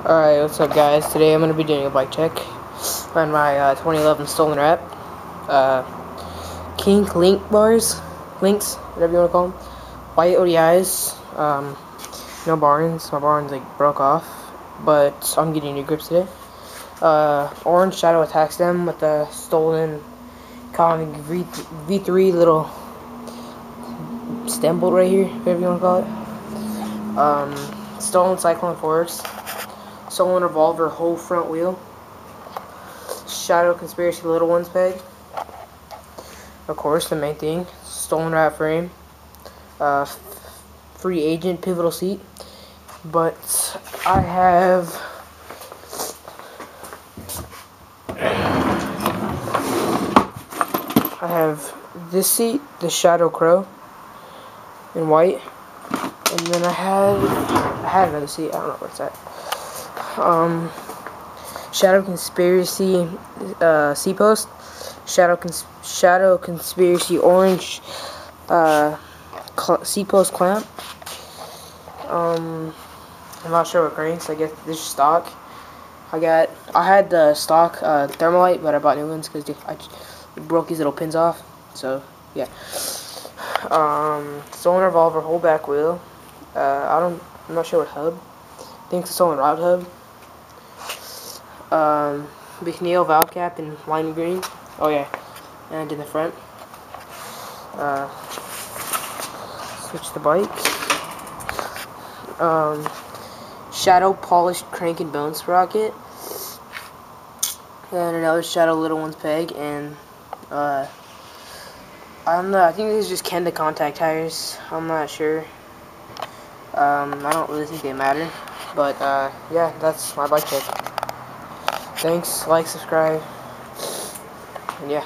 Alright, what's up guys? Today I'm going to be doing a bike check on my 2011 Stolen Rat. Kink Link bars, links, whatever you want to call them. White ODIs, no barons. My barons like broke off, but I'm getting new grips today. Orange Shadow attack stem with the stolen Kong V3 little stem bolt right here, whatever you want to call it. Stolen Cyclone Forks. Stolen Revolver whole front wheel. Shadow Conspiracy Little Ones peg. Of course, the main thing. Stolen Rat frame. Free agent pivotal seat. But I have this seat, the Shadow Crow in white. And then I had another seat, I don't know where it's at. Shadow Conspiracy C-post, Shadow Conspiracy orange C-post clamp. I'm not sure what grains. I guess this is stock. I had the stock Thermalite, but I bought new ones because I broke these little pins off. So yeah. Stolen Revolver whole back wheel. I'm not sure what hub. I think it's a Stolen Rod hub. McNeil valve cap in lime green. Oh yeah, and in the front. Switch the bike. Shadow polished crank and bone sprocket, and another Shadow Little Ones peg, and I don't know. I think these are just Kenda contact tires. I'm not sure. I don't really think they matter, but yeah, that's my bike check. Thanks, like, subscribe, and yeah.